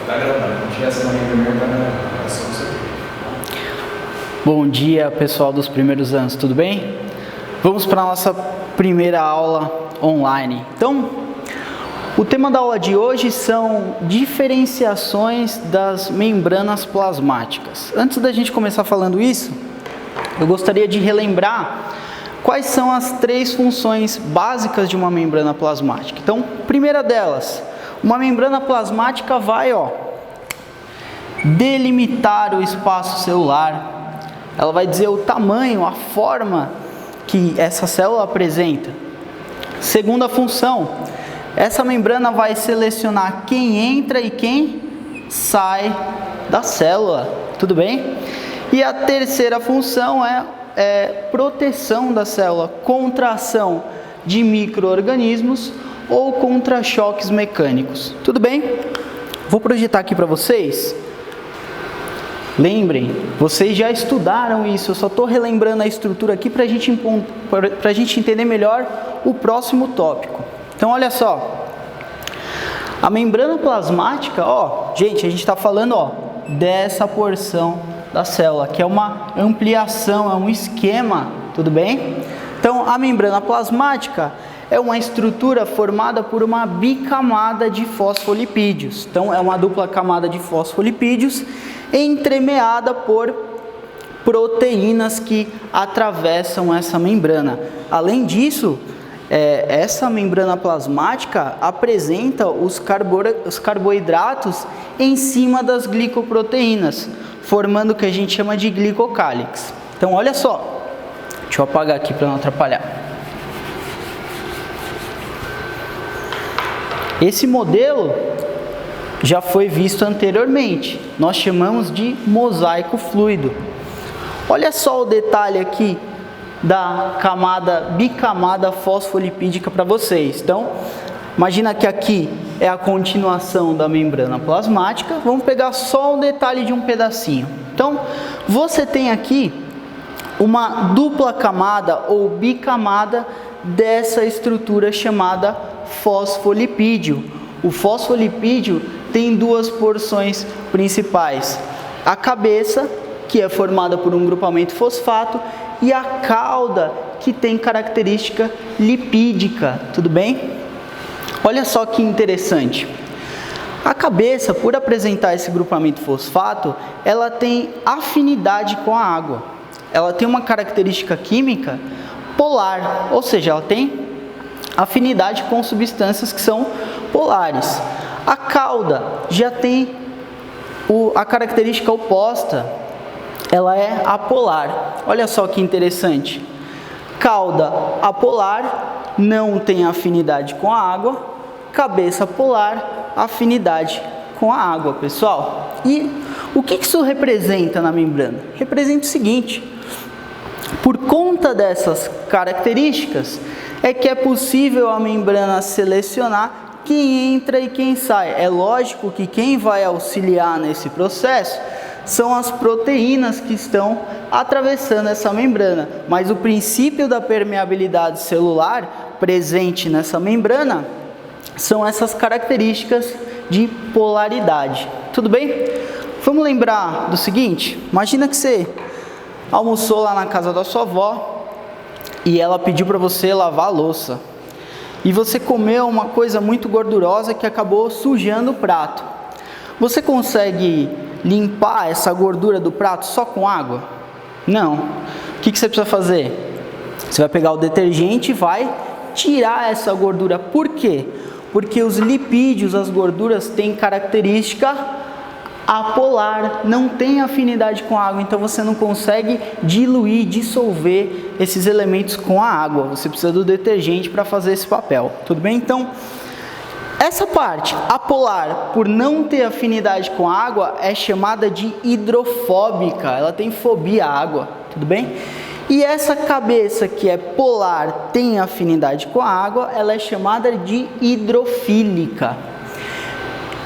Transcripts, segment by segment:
Tá gravando. Bom dia, essa manhã primeiro tá gravando. Bom dia, pessoal dos primeiros anos, tudo bem? Vamos para a nossa primeira aula online. Então, o tema da aula de hoje são diferenciações das membranas plasmáticas. Antes da gente começar falando isso, eu gostaria de relembrar quais são as três funções básicas de uma membrana plasmática. Então, primeira delas, uma membrana plasmática vai delimitar o espaço celular. Ela vai dizer o tamanho, a forma que essa célula apresenta. Segunda função, essa membrana vai selecionar quem entra e quem sai da célula, tudo bem? E a terceira função é proteção da célula contra a ação de micro-organismos ou contra choques mecânicos, tudo bem? Vou projetar aqui para vocês. Lembrem, vocês já estudaram isso, eu só estou relembrando a estrutura aqui para a gente entender melhor o próximo tópico. Então, olha só, a membrana plasmática, gente, a gente está falando dessa porção da célula, que é uma ampliação, é um esquema, tudo bem? Então, a membrana plasmática é uma estrutura formada por uma bicamada de fosfolipídios. Então, é uma dupla camada de fosfolipídios entremeada por proteínas que atravessam essa membrana. Além disso, essa membrana plasmática apresenta os carboidratos em cima das glicoproteínas, formando o que a gente chama de glicocálix. Então, olha só, deixa eu apagar aqui para não atrapalhar. Esse modelo já foi visto anteriormente, nós chamamos de mosaico fluido. Olha só o detalhe aqui da bicamada fosfolipídica para vocês. Então, imagina que aqui é a continuação da membrana plasmática. Vamos pegar só um detalhe de um pedacinho. Então, você tem aqui uma dupla camada ou bicamada dessa estrutura chamada fosfolipídio. O fosfolipídio tem duas porções principais. A cabeça, que é formada por um grupamento fosfato, e a cauda, que tem característica lipídica, tudo bem? Olha só que interessante. A cabeça, por apresentar esse grupamento fosfato, ela tem afinidade com a água. Ela tem uma característica química polar, ou seja, ela tem afinidade com substâncias que são polares. A cauda já tem a característica oposta, ela é apolar. Olha só que interessante. Cauda apolar, não tem afinidade com a água. Cabeça polar, afinidade com a água, pessoal. E o que isso representa na membrana? Representa o seguinte: por conta dessas características, é que é possível a membrana selecionar quem entra e quem sai. É lógico que quem vai auxiliar nesse processo são as proteínas que estão atravessando essa membrana, mas o princípio da permeabilidade celular presente nessa membrana são essas características de polaridade. Tudo bem? Vamos lembrar do seguinte: imagina que você almoçou lá na casa da sua avó e ela pediu para você lavar a louça. E você comeu uma coisa muito gordurosa que acabou sujando o prato. Você consegue limpar essa gordura do prato só com água? Não. O que você precisa fazer? Você vai pegar o detergente e vai tirar essa gordura. Por quê? Porque os lipídios, as gorduras, têm característica apolar, não tem afinidade com a água, então você não consegue diluir, dissolver esses elementos com a água. Você precisa do detergente para fazer esse papel, tudo bem? Então, essa parte apolar, por não ter afinidade com a água, é chamada de hidrofóbica, ela tem fobia à água, tudo bem? E essa cabeça que é polar, tem afinidade com a água, ela é chamada de hidrofílica.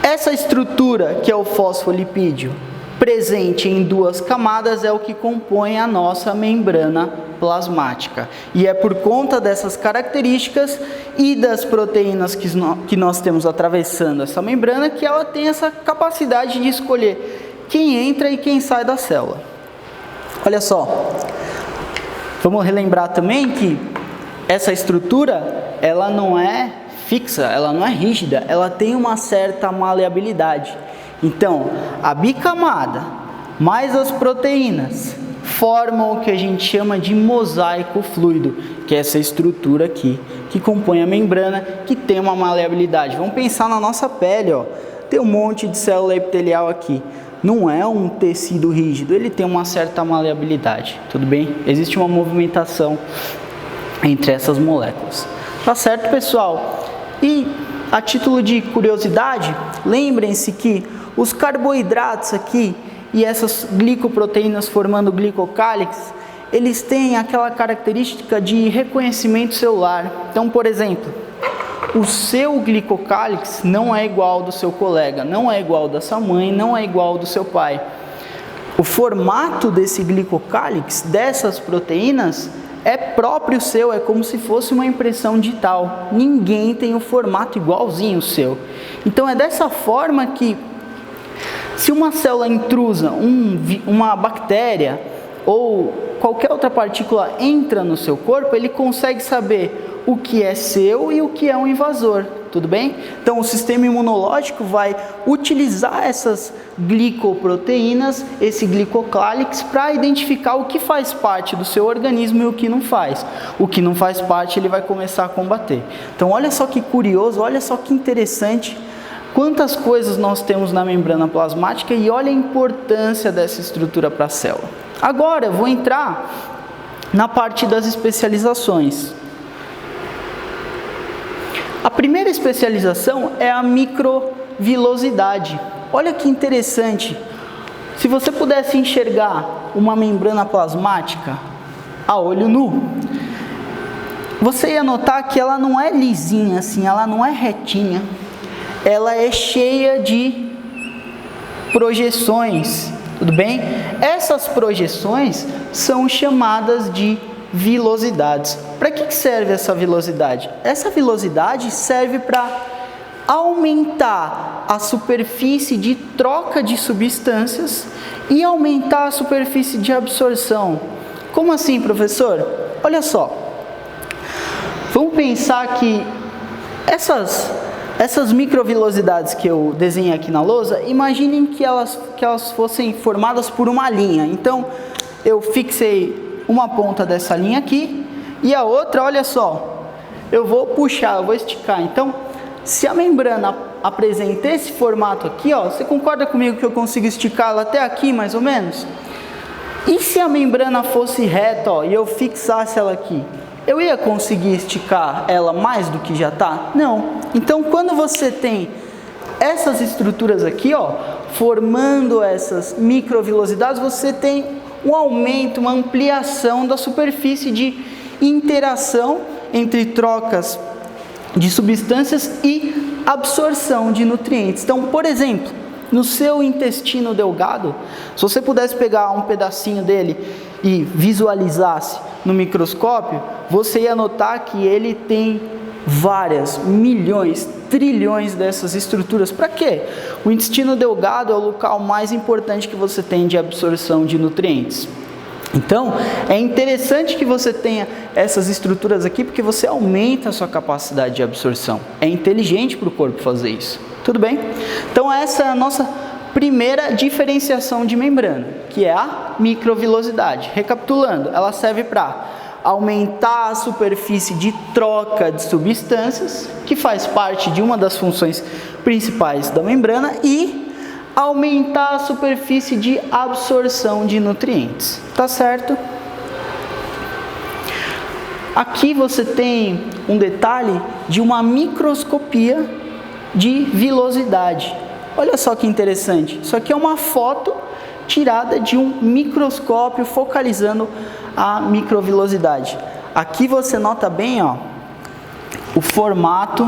Essa estrutura, que é o fosfolipídio, presente em duas camadas, é o que compõe a nossa membrana plasmática. E é por conta dessas características e das proteínas que nós temos atravessando essa membrana que ela tem essa capacidade de escolher quem entra e quem sai da célula. Olha só, vamos relembrar também que essa estrutura, ela não é fixa, ela não é rígida, ela tem uma certa maleabilidade. Então, a bicamada mais as proteínas formam o que a gente chama de mosaico fluido, que é essa estrutura aqui, que compõe a membrana, que tem uma maleabilidade. Vamos pensar na nossa pele, ó. Tem um monte de célula epitelial aqui. Não é um tecido rígido, ele tem uma certa maleabilidade, tudo bem? Existe uma movimentação entre essas moléculas. Tá certo, pessoal? E a título de curiosidade, lembrem-se que os carboidratos aqui e essas glicoproteínas formando glicocálix, eles têm aquela característica de reconhecimento celular. Então, por exemplo, o seu glicocálix não é igual ao do seu colega, não é igual ao da sua mãe, não é igual ao do seu pai. O formato desse glicocálix, dessas proteínas, é próprio seu, é como se fosse uma impressão digital. Ninguém tem o formato igualzinho ao seu. Então é dessa forma que, se uma célula intrusa, uma bactéria ou qualquer outra partícula entra no seu corpo, ele consegue saber o que é seu e o que é um invasor, tudo bem? Então o sistema imunológico vai utilizar essas glicoproteínas, esse glicocálix, para identificar o que faz parte do seu organismo e o que não faz. O que não faz parte ele vai começar a combater. Então olha só que curioso, olha só que interessante, quantas coisas nós temos na membrana plasmática e olha a importância dessa estrutura para a célula. Agora eu vou entrar na parte das especializações. A primeira especialização é a microvilosidade. Olha que interessante. Se você pudesse enxergar uma membrana plasmática a olho nu, você ia notar que ela não é lisinha assim, ela não é retinha. Ela é cheia de projeções, tudo bem? Essas projeções são chamadas de vilosidades. Para que serve essa vilosidade? Essa vilosidade serve para aumentar a superfície de troca de substâncias e aumentar a superfície de absorção. Como assim, professor? Olha só. Vamos pensar que essas microvilosidades que eu desenhei aqui na lousa, imaginem que elas fossem formadas por uma linha. Então, eu fixei uma ponta dessa linha aqui e a outra, olha só, eu vou puxar, eu vou esticar. Então, se a membrana apresenta esse formato aqui, ó, você concorda comigo que eu consigo esticá-la até aqui, mais ou menos? E se a membrana fosse reta, ó, e eu fixasse ela aqui, eu ia conseguir esticar ela mais do que já está? Não. Então, quando você tem essas estruturas aqui, ó, formando essas microvilosidades, você tem um aumento, uma ampliação da superfície de interação entre trocas de substâncias e absorção de nutrientes. Então, por exemplo, no seu intestino delgado, se você pudesse pegar um pedacinho dele e visualizasse no microscópio, você ia notar que ele tem várias, milhões, trilhões dessas estruturas. Para quê? O intestino delgado é o local mais importante que você tem de absorção de nutrientes. Então, é interessante que você tenha essas estruturas aqui, porque você aumenta a sua capacidade de absorção. É inteligente para o corpo fazer isso. Tudo bem? Então, essa é a nossa primeira diferenciação de membrana, que é a microvilosidade. Recapitulando, ela serve para aumentar a superfície de troca de substâncias, que faz parte de uma das funções principais da membrana, e aumentar a superfície de absorção de nutrientes. Tá certo? Aqui você tem um detalhe de uma microscopia de vilosidade. Olha só que interessante. Isso aqui é uma foto tirada de um microscópio focalizando a microvilosidade. Aqui você nota bem, ó, o formato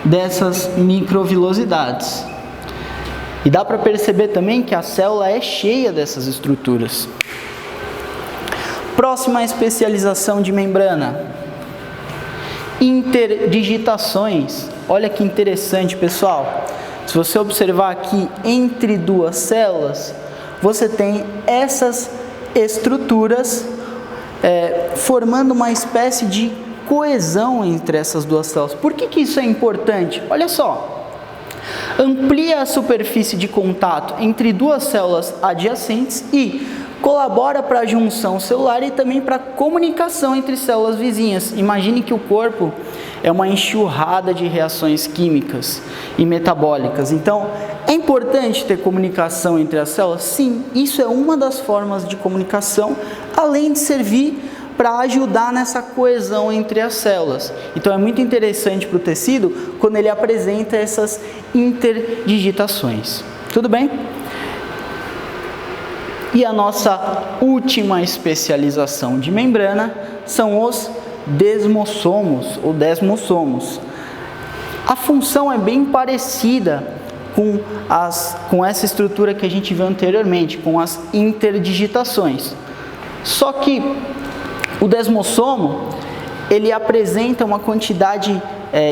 dessas microvilosidades. E dá para perceber também que a célula é cheia dessas estruturas. Próxima especialização de membrana, interdigitações. Olha que interessante, pessoal. Se você observar aqui, entre duas células, você tem essas estruturas formando uma espécie de coesão entre essas duas células. Por que isso é importante? Olha só, amplia a superfície de contato entre duas células adjacentes e colabora para a junção celular e também para a comunicação entre células vizinhas. Imagine que o corpo é uma enxurrada de reações químicas e metabólicas. Então, é importante ter comunicação entre as células? Sim, isso é uma das formas de comunicação, além de servir para ajudar nessa coesão entre as células. Então, é muito interessante para o tecido quando ele apresenta essas interdigitações. Tudo bem? E a nossa última especialização de membrana são os desmossomos ou desmossomos. A função é bem parecida com essa estrutura que a gente viu anteriormente, com as interdigitações. Só que o desmossomo, ele apresenta uma quantidade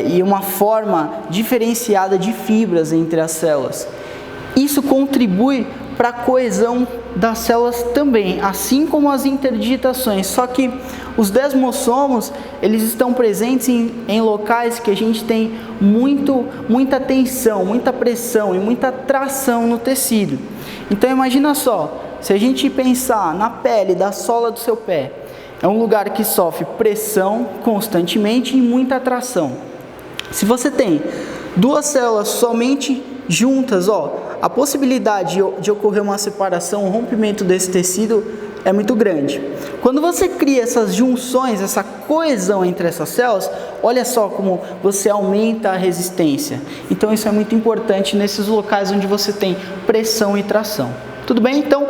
e uma forma diferenciada de fibras entre as células. Isso contribui para a coesão das células também, assim como as interdigitações. Só que os desmossomos, eles estão presentes em locais que a gente tem muita tensão, muita pressão e muita tração no tecido. Então imagina só, se a gente pensar na pele da sola do seu pé, é um lugar que sofre pressão constantemente e muita tração. Se você tem duas células somente juntas, a possibilidade de ocorrer uma separação, um rompimento desse tecido é muito grande. Quando você cria essas junções, essa coesão entre essas células, olha só como você aumenta a resistência. Então isso é muito importante nesses locais onde você tem pressão e tração. Tudo bem? Então,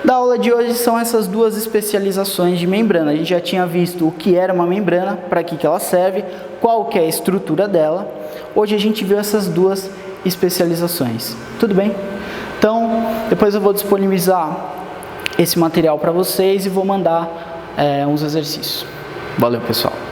da aula de hoje são essas duas especializações de membrana. A gente já tinha visto o que era uma membrana, para que ela serve, qual que é a estrutura dela. Hoje a gente viu essas duas especializações. Tudo bem? Então, depois eu vou disponibilizar esse material para vocês e vou mandar uns exercícios. Valeu, pessoal!